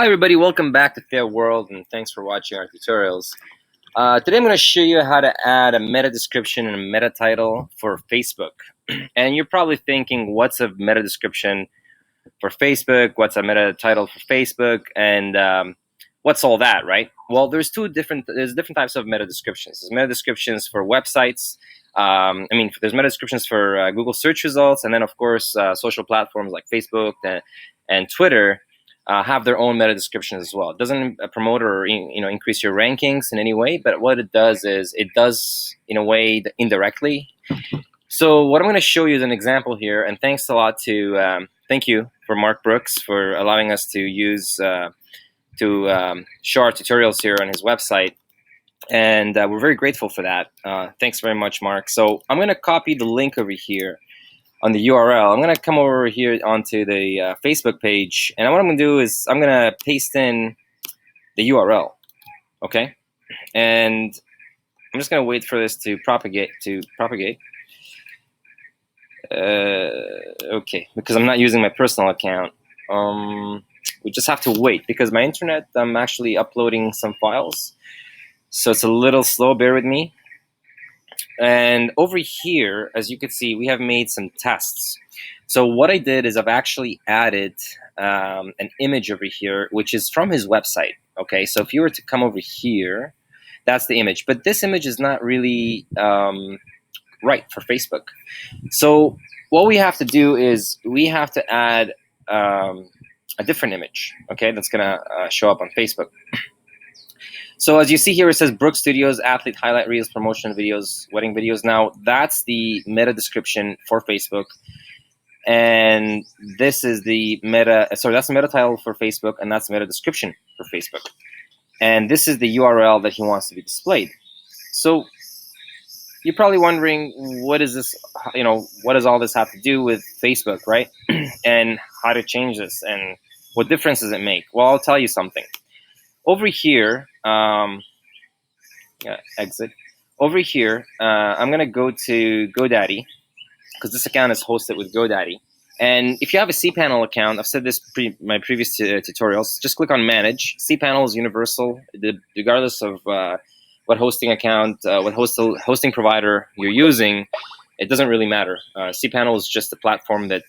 Hi everybody, welcome back to Fair World and thanks for watching our tutorials. Today I'm going to show you how to add a meta description and a meta title for Facebook. And you're probably thinking, what's a meta description for Facebook? What's a meta title for Facebook? And what's all that, right? Well, there's different types of meta descriptions. There's meta descriptions for websites. There's meta descriptions for Google search results, and then of course social platforms like Facebook and Twitter have their own meta descriptions as well. It doesn't promote or increase your rankings in any way, but what it does is it does in a way indirectly. So what I'm going to show you is an example here, and thanks a lot to thank you for Mark Brooks for allowing us to use show our tutorials here on his website, and we're very grateful for that. Thanks very much, Mark. So I'm going to copy the link over here on the URL. I'm going to come over here onto the Facebook page, and what I'm going to do is I'm going to paste in the URL, okay? And I'm just going to wait for this to propagate. Okay, because I'm not using my personal account. We just have to wait because my internet, I'm actually uploading some files, so it's a little slow. Bear with me. And over here, as you can see, we have made some tests. So what I did is I've actually added an image over here, which is from his website. Okay, so if you were to come over here, that's the image. But this image is not really right for Facebook. So what we have to do is we have to add a different image, okay, that's going to show up on Facebook. So as you see here, it says Brooks Studios, athlete highlight reels, promotion videos, wedding videos. Now that's the meta description for Facebook, and this is the meta. Sorry, that's the meta title for Facebook, and that's the meta description for Facebook. And this is the URL that he wants to be displayed. So you're probably wondering, what is this? What does all this have to do with Facebook, right? And how to change this, and what difference does it make? Well, I'll tell you something. Over here, exit. Over here, I'm going to go to GoDaddy because this account is hosted with GoDaddy. And if you have a cPanel account, I've said this my previous tutorials, just click on Manage. cPanel is universal, regardless of what hosting account, what hosting provider you're using. It doesn't really matter. cPanel is just a platform that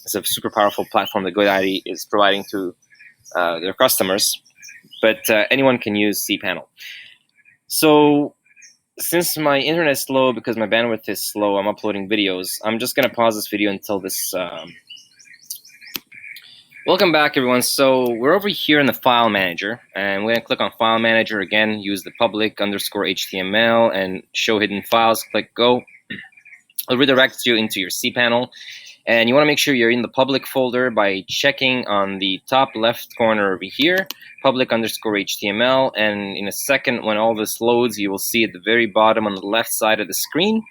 is a super powerful platform that GoDaddy is providing to their customers. But anyone can use cPanel. So since my internet is slow because my bandwidth is slow, I'm uploading videos. I'm just going to pause this video until this... Welcome back, everyone. So we're over here in the File Manager, and we're going to click on File Manager again, use the public_HTML, and show hidden files. Click Go. It'll redirect you into your cPanel. And you want to make sure you're in the public folder by checking on the top left corner over here, public_HTML. And in a second, when all this loads, you will see at the very bottom on the left side of the screen,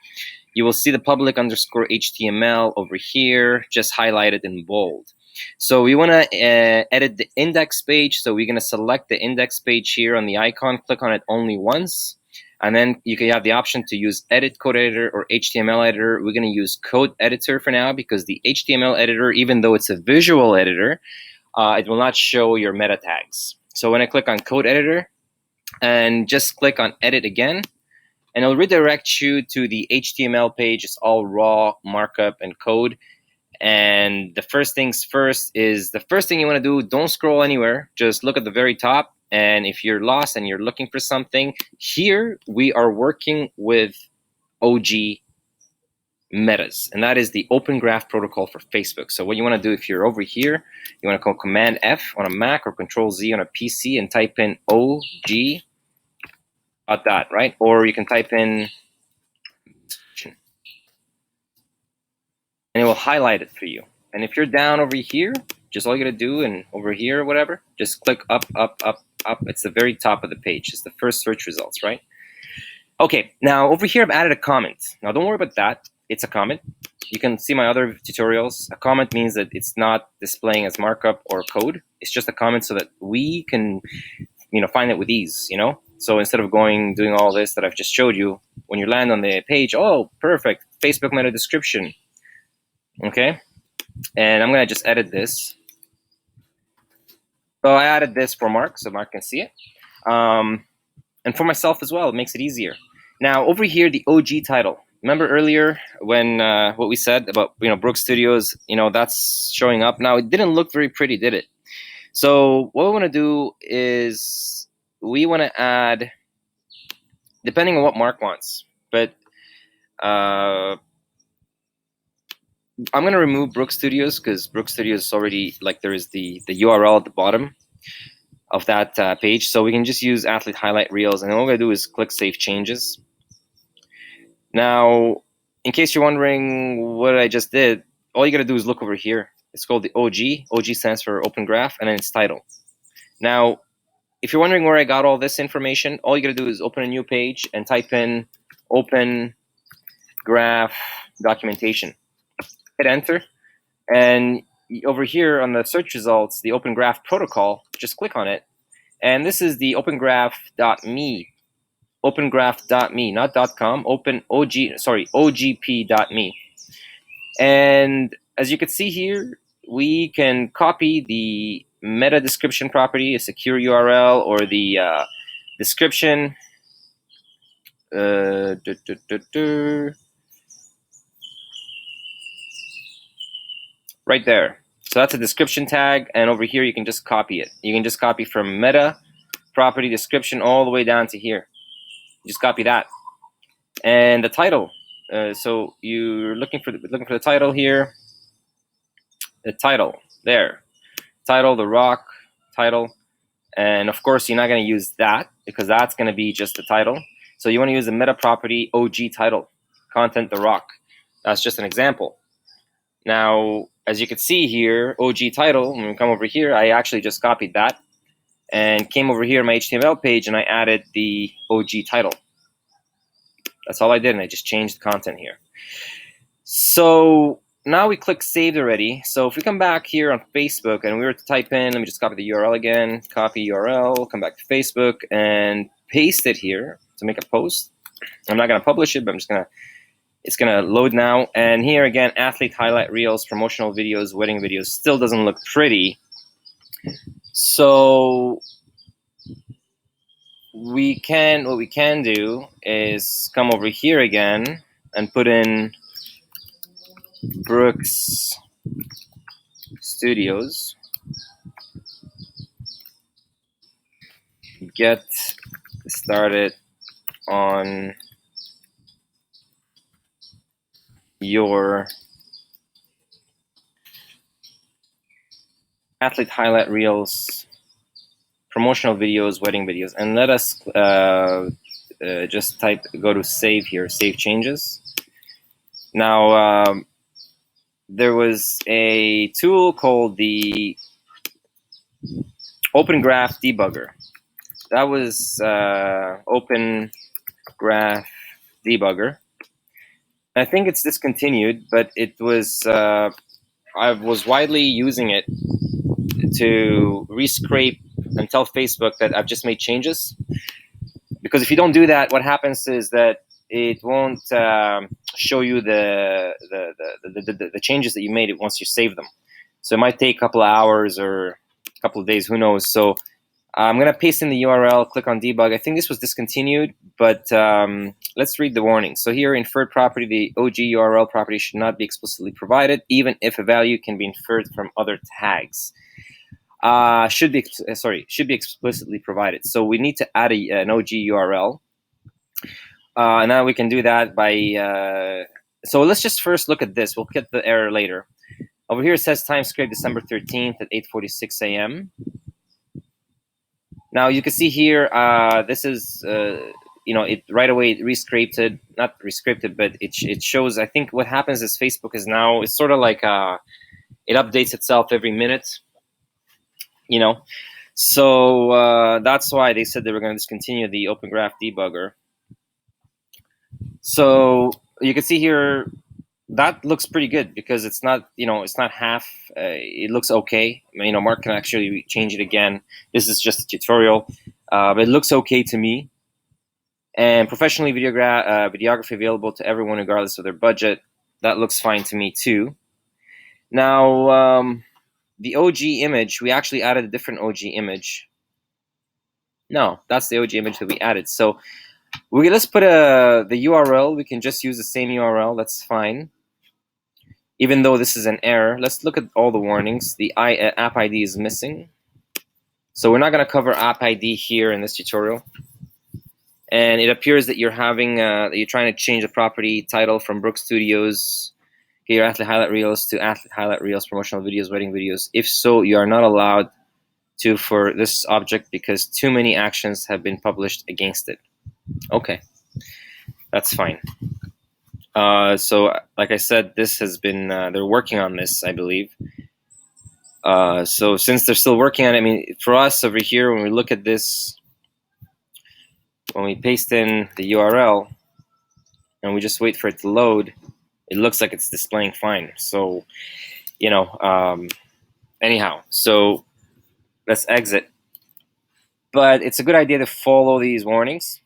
you will see the public_HTML over here, just highlighted in bold. So we want to edit the index page. So we're going to select the index page here on the icon, click on it only once. And then you can have the option to use Edit Code Editor or HTML Editor. We're going to use Code Editor for now because the HTML Editor, even though it's a visual editor, it will not show your meta tags. So when I click on Code Editor and just click on Edit again, and it'll redirect you to the HTML page. It's all raw markup and code. And the first things first is the first thing you want to do, don't scroll anywhere. Just look at the very top. And if you're lost and you're looking for something, here we are working with OG metas, and that is the Open Graph Protocol for Facebook. So what you want to do if you're over here, you want to call Command F on a Mac or Control Z on a PC and type in OG dot, right? Or you can type in, and it will highlight it for you. And if you're down over here, just all you gotta do, and over here or whatever, just click up, up, up, up. It's the very top of the page. It's the first search results, right? Okay, now over here I've added a comment. Now don't worry about that. It's a comment. You can see my other tutorials. A comment means that it's not displaying as markup or code. It's just a comment so that we can, find it with ease, So instead of doing all this that I've just showed you, when you land on the page, oh, perfect, Facebook meta description. Okay, and I'm gonna just edit this. So I added this for Mark, so Mark can see it. And for myself as well, it makes it easier. Now over here, the OG title. Remember earlier when what we said about Brook Studios? That's showing up now. It didn't look very pretty, did it? So what we want to do is we want to add, depending on what Mark wants, but I'm going to remove Brook Studios because Brook Studios is already, like, there is the URL at the bottom of that page. So we can just use athlete highlight reels, and all we're going to do is click Save Changes. Now, in case you're wondering what I just did, all you got to do is look over here. It's called the OG. OG stands for Open Graph, and then its title. Now, if you're wondering where I got all this information, all you got to do is open a new page and type in Open Graph Documentation. Hit Enter, and over here on the search results, the Open Graph protocol, just click on it, and this is the opengraph.me. opengraph.me, not .com, ogp.me. And as you can see here, we can copy the meta description property, a secure URL, or the description. Right there. So that's a description tag, and over here you can just copy it. You can just copy from meta property description all the way down to here. Just copy that. And the title. So you're looking for the title here. The title there. Title, the rock title, and of course you're not going to use that because that's going to be just the title. So you want to use the meta property OG title, content, the rock. That's just an example. Now, as you can see here, OG title, when we come over here, I actually just copied that and came over here in my HTML page and I added the OG title. That's all I did, and I just changed the content here. So now we click saved already. So if we come back here on Facebook and we were to type in, let me just copy the URL again, copy URL, come back to Facebook and paste it here to make a post. I'm not going to publish it, but it's going to load now. And here again, athlete highlight reels, promotional videos, wedding videos, still doesn't look pretty. So what we can do is come over here again and put in Brooks Studios, get started on your athlete highlight reels, promotional videos, wedding videos, and let us just go to save here, save changes. Now, there was a tool called the Open Graph Debugger. That was Open Graph Debugger. I think it's discontinued, but it was I was widely using it to rescrape and tell Facebook that I've just made changes. Because if you don't do that, what happens is that it won't show you the changes that you made once you save them. So it might take a couple of hours or a couple of days, who knows. So I'm going to paste in the URL, click on debug. I think this was discontinued, but let's read the warning. So here, inferred property, the OG URL property should not be explicitly provided, even if a value can be inferred from other tags. Should be explicitly provided. So we need to add an OG URL. Now we can do that by, so let's just first look at this. We'll get the error later. Over here it says timescrape December 13th at 8:46 a.m. Now you can see here, this is, it right away it not rescraped it, but it shows, I think what happens is Facebook is now, it's sort of like, it updates itself every minute, So that's why they said they were going to discontinue the Open Graph Debugger. So you can see here, that looks pretty good because it's not, it's not half, it looks okay. Mark can actually change it again. This is just a tutorial, but it looks okay to me. And professionally videography available to everyone regardless of their budget. That looks fine to me too. Now, the OG image, we actually added a different OG image. No, that's the OG image that we added. So let's put the URL. We can just use the same URL. That's fine. Even though this is an error, let's look at all the warnings. The app ID is missing. So we're not going to cover app ID here in this tutorial. And it appears that you're having you're trying to change the property title from Brook Studios, get your athlete highlight reels to athlete highlight reels, promotional videos, wedding videos. If so, you are not allowed to for this object because too many actions have been published against it. Okay, that's fine. So like I said, this has been they're working on this, I believe. So since they're still working on it, I mean, for us over here, when we look at this, when we paste in the URL and we just wait for it to load, it looks like it's displaying fine. So, you know, anyhow, so let's exit. But it's a good idea to follow these warnings.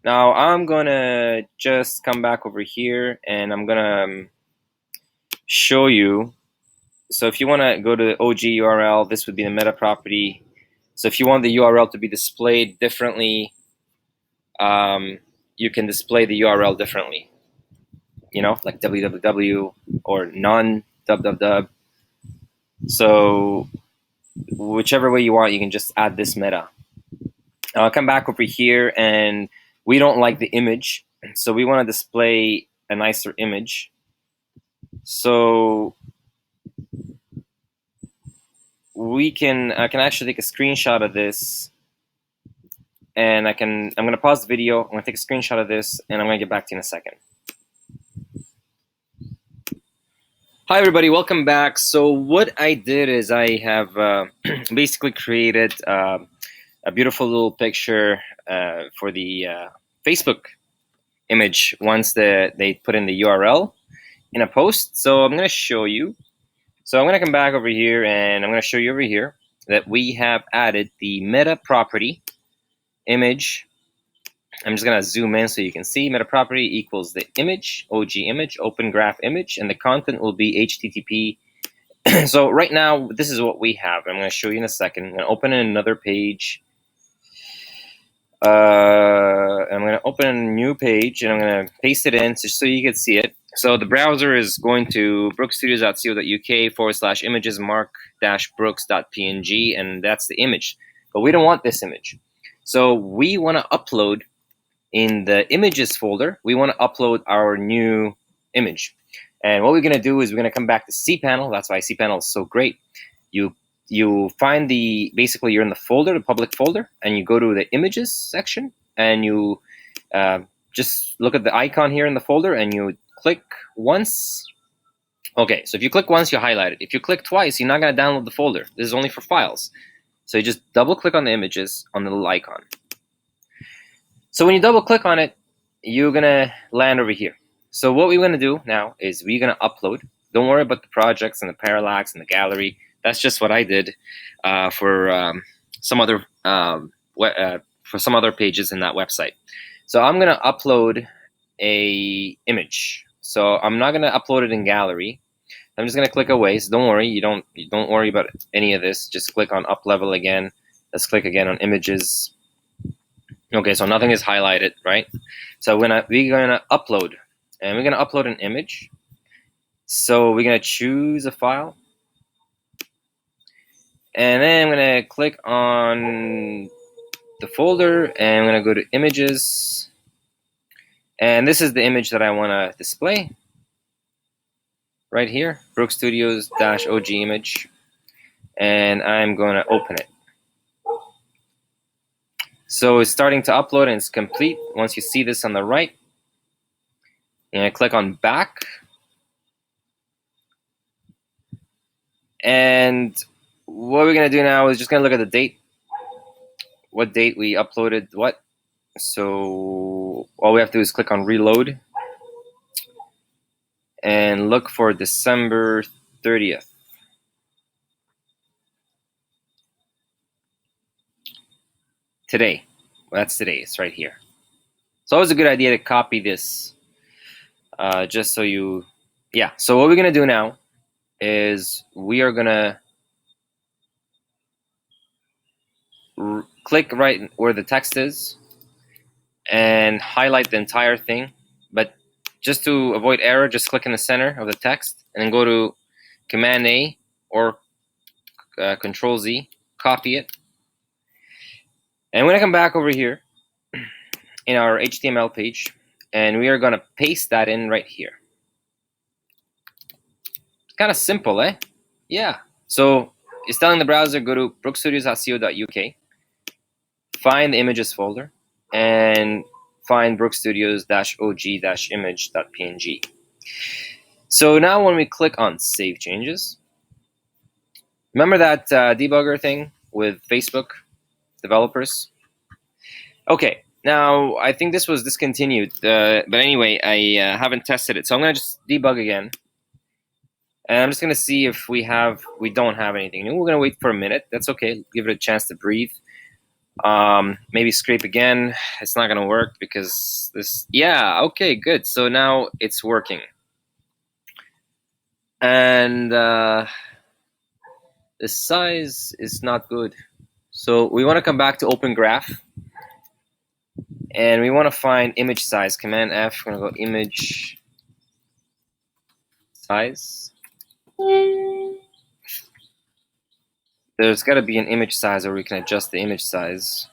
Now I'm gonna just come back over here and I'm gonna show you. So if you want to go to the OG URL, this would be the meta property. So if you want the URL to be displayed differently, you can display the URL differently. You know, like www or non www. So whichever way you want, you can just add this meta. Now I'll come back over here, and we don't like the image, so we want to display a nicer image. So I can actually take a screenshot of this, and I'm going to pause the video. I'm going to take a screenshot of this, and I'm going to get back to you in a second. Hi everybody, welcome back. So what I did is I have basically created a beautiful little picture for the Facebook image once they put in the URL in a post. So I'm going to show you. So I'm going to come back over here and I'm going to show you over here that we have added the meta property image. I'm just going to zoom in so you can see meta property equals the image, OG image, open graph image, and the content will be HTTP. So right now, this is what we have. I'm going to show you in a second. I'm going to open another page. I'm going to open a new page and I'm going to paste it in just so you can see it. So the browser is going to brookstudios.co.uk/images mark-brooks.png, and that's the image. But we don't want this image. So we want to upload in the images folder, we want to upload our new image. And what we're going to do is we're going to come back to cPanel. That's why cPanel is so great. You find basically you're in the folder, the public folder, and you go to the images section, and you just look at the icon here in the folder, and you click once. Okay, so if you click once, you highlight it. If you click twice, you're not going to download the folder. This is only for files. So you just double click on the images on the little icon. So when you double click on it, you're going to land over here. So what we're going to do now is we're going to upload. Don't worry about the projects and the parallax and the gallery. That's just what I did for some other pages in that website. So I'm going to upload a image. So I'm not going to upload it in gallery. I'm just going to click away. So don't worry, you don't worry about any of this. Just click on up level again. Let's click again on images. Okay, so nothing is highlighted, right? So we're gonna upload, and we're gonna upload an image. So we're gonna choose a file, and then I'm gonna click on the folder, and I'm gonna go to images, and this is the image that I want to display right here, Brook Studios -OG image, and I'm gonna open it. So it's starting to upload and it's complete. Once you see this on the right, you're gonna click on back. And what we're gonna do now is just gonna look at the date, what date we uploaded what. So all we have to do is click on reload and look for December 30th. Today. Well, that's today. It's right here. So it was a good idea to copy this just so you, yeah. So what we're gonna do now is we are gonna click right where the text is and highlight the entire thing. But just to avoid error, just click in the center of the text and then go to Command A or Control Z, copy it. And we're gonna come back over here in our HTML page, and we are gonna paste that in right here. It's kind of simple, eh? Yeah. So it's telling the browser, go to brookstudios.co.uk, find the images folder, and find brookstudios-og-image.png. So now when we click on Save Changes, remember that debugger thing with Facebook developers? Okay, now I think this was discontinued, but anyway, I haven't tested it. So I'm gonna just debug again. And I'm just gonna see if we don't have anything new. We're gonna wait for a minute. That's okay, give it a chance to breathe. Maybe scrape again. It's not gonna work because this, yeah, okay, good. So now it's working. And the size is not good. So we wanna come back to Open Graph. And we wanna find image size, Command F, we're gonna go image size. There's gotta be an image size where we can adjust the image size.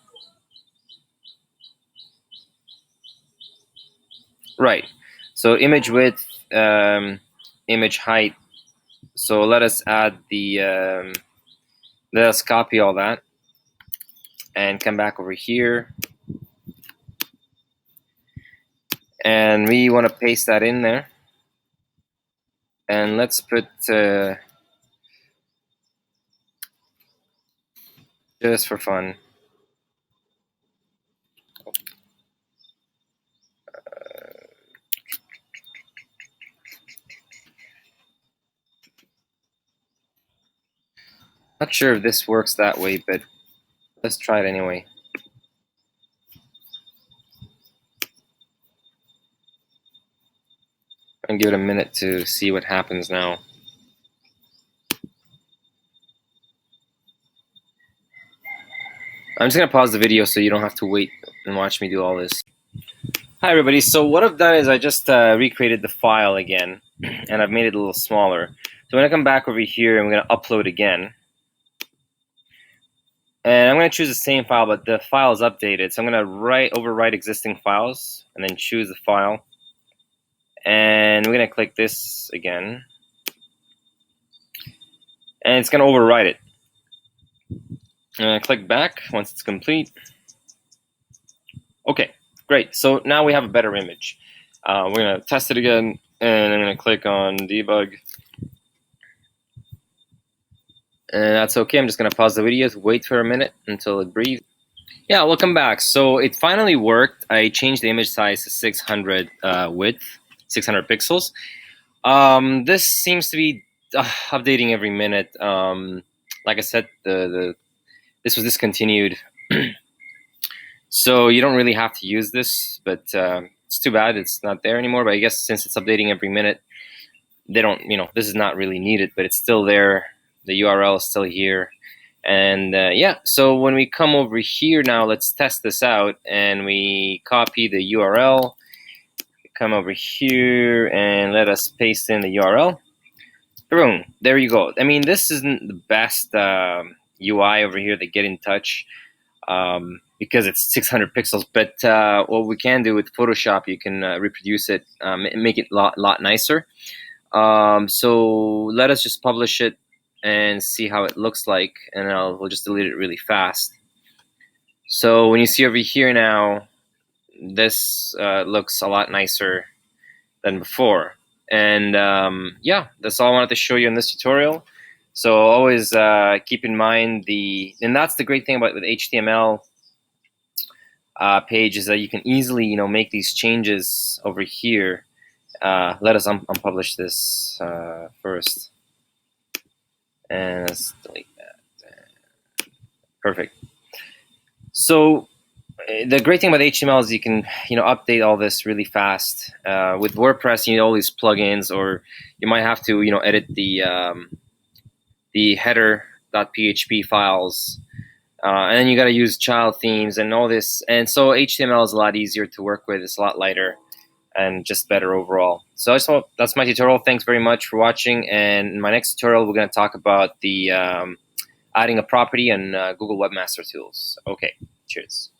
Right, so image width, image height. So let us add the, let us copy all that and come back over here. And we want to paste that in there. And let's put, just for fun, not sure if this works that way, but let's try it anyway. And give it a minute to see what happens now. I'm just gonna pause the video so you don't have to wait and watch me do all this. Hi everybody, so what I've done is I just recreated the file again, and I've made it a little smaller. So I'm gonna come back over here and we're gonna upload again. And I'm gonna choose the same file, but the file is updated. So I'm gonna overwrite existing files and then choose the file. And we're gonna click this again. And it's gonna overwrite it. I'm gonna click back once it's complete. Okay, great. So now we have a better image. We're gonna test it again, and I'm gonna click on debug. And that's okay. I'm just gonna pause the video to wait for a minute until it breathes. Yeah, welcome back. So it finally worked. I changed the image size to 600 width, 600 pixels. This seems to be updating every minute. Like I said, this was discontinued. So you don't really have to use this, but it's too bad it's not there anymore. But I guess since it's updating every minute, they don't, this is not really needed, but it's still there. The URL is still here. And yeah, so when we come over here now, let's test this out. And we copy the URL, come over here and let us paste in the URL. Boom, there you go. I mean, this isn't the best UI over here, the Get in Touch, because it's 600 pixels. But what we can do with Photoshop, you can reproduce it, make it a lot nicer. So let us just publish it and see how it looks like, and we'll just delete it really fast. So when you see over here now, this looks a lot nicer than before. And yeah, that's all I wanted to show you in this tutorial. So always keep in mind and that's the great thing about with HTML page, is that you can easily make these changes over here. Let us unpublish this first, and let's delete that. Perfect. So the great thing about HTML is you can update all this really fast. With WordPress, you need all these plugins, or you might have to edit the header.php files And then you got to use child themes and all this. And so HTML is a lot easier to work with. It's a lot lighter and just better overall. So that's my tutorial. Thanks very much for watching. And in my next tutorial, we're going to talk about the adding a property in Google Webmaster Tools. Okay, cheers.